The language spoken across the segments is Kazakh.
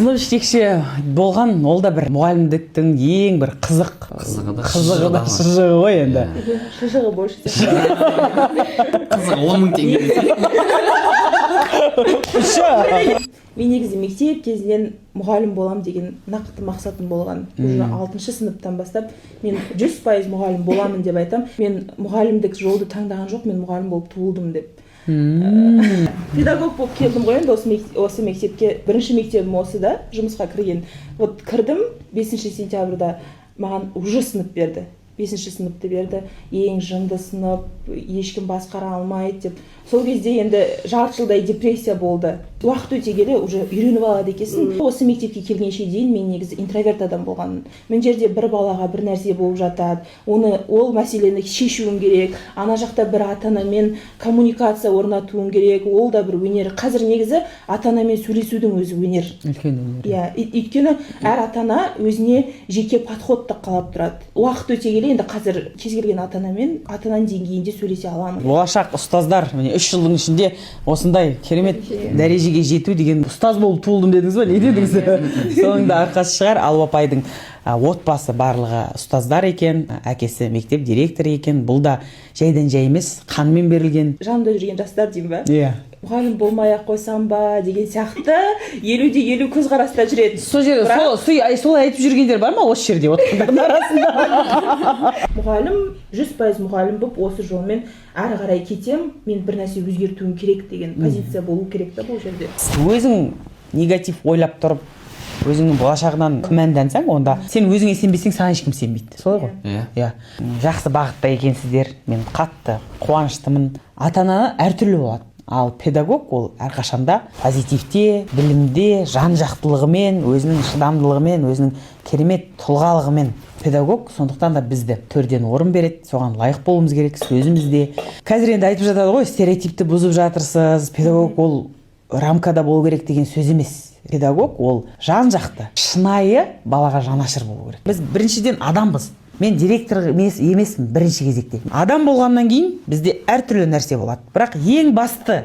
сынып жетекші болған ол да бір мұғалімдіктің ең бір қызығы да шыжығы ғой енді. Шыжығы больше. Қызығы 10 мың теңге. Мен негізі мектеп кезінен мұғалім болам деген нақты мақсатым болған. Уже 6-шы сыныптан бастап мен 100% мұғалім боламын деп айтам. Мен мұғалімдік жолды таңдаған жоқ, мен мұғалім болып туылдым деп. Педагог болып келдім ғой енді осы мектепке. Бірінші мектебім осы да, жұмысқа кірген. Вот кірдім 5 сентябрьда, маған уже сынып берді. 5-ші сыныпты берді. Ең жынды сынып, ешкім басқара алмайды деп. Сол кезде енді жарты жылдай депрессия болды. Уақыт өте келе уже үйреніп алады екенсің. Осы мектепке келгенше дейін мен негізі интроверт адам болғанмын. Мен жерде бір балаға бір нәрсе болып жатады. Ол мәселені шешуім керек. Ана жақта бір ата-анамен коммуникация орнатуым керек. Ол да бір өнер. Қазір негізі ата-анамен сөйлесудің өзі өнер. Үлкен өнер. Иә, өйткені әр ата-ана өзіне жеке подходты қалап тұрады. Уақыт өте келе енді қазір кез келген ата-анамен ата-ананың деңгейінде сөйлесе аламын. Болашақ ұстаздар, міне 3 жылдың ішінде осындай керемет дәрежеге жету деген ұстаз болып туылдым дедіңіз ба? Не дедіңіз? Соның да арқасы шығар. Алып апайдың отбасы барлығы ұстаздар екен, әкесі мектеп директоры екен. Бұл да жайдан жай емес, қанмен берілген. Жанымда жүрген жастар деймін ба? Иә. Мұғалім болмай ақ қойсам ба деген сияқты 50-50 көзқараста жүреді. Сол жерде солай айтып жүргендер бар ма осы жерде отырғандардың арасында? Мұғалім 100% мұғалім болып осы жолмен әрі қарай кетем, мен бір нәрсе өзгертуім керек деген позиция болу керек та бұл жерде. Өзің негатив ойлап тұрып, өзіңнің болашағынан күмәндансаң, онда сен өзіңе сенбесең, саған ешкім сенбейді. Солай ғой? Иә. Жақсы бағытта екенсіздер. Мен қатты қуаныштымын. Ата-ана әртүрлі болады. Ал педагог ол әрқашанда позитивте, білімде, жан-жақтылығымен, өзінің шыдамдылығымен, өзінің керемет тұлғалығымен. Педагог сондықтан да бізді төрден орын береді, соған лайық болуымыз керек сөзімізде. Қазір енді айтып жатады ғой, стереотипті бұзып жатырсыз, педагог ол рамкада болу керек деген сөз емес. Педагог ол жан-жақты, шынайы балаға жанашыр болу керек. Біз біріншіден адамбыз. Мен директор емеспін бірінші кезекте. Адам болғаннан кейін бізде әртүрлі нәрсе болады. Бірақ ең басты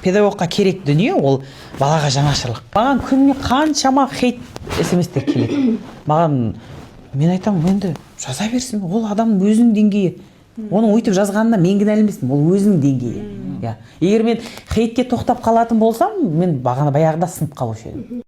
педагогқа керек дүние ол балаға жанашырлық. Маған күніне қаншама хейт смс-тер келеді. Маған мен айтамын, енді жаза берсін, ол адамның өзінің деңгейі. Оның өйтіп жазғанына мен кінәлі емеспін, ол өзінің деңгейі. Егер мен хейтке тоқтап қалатын болсам, мен баяғыда сынып қалушы едім.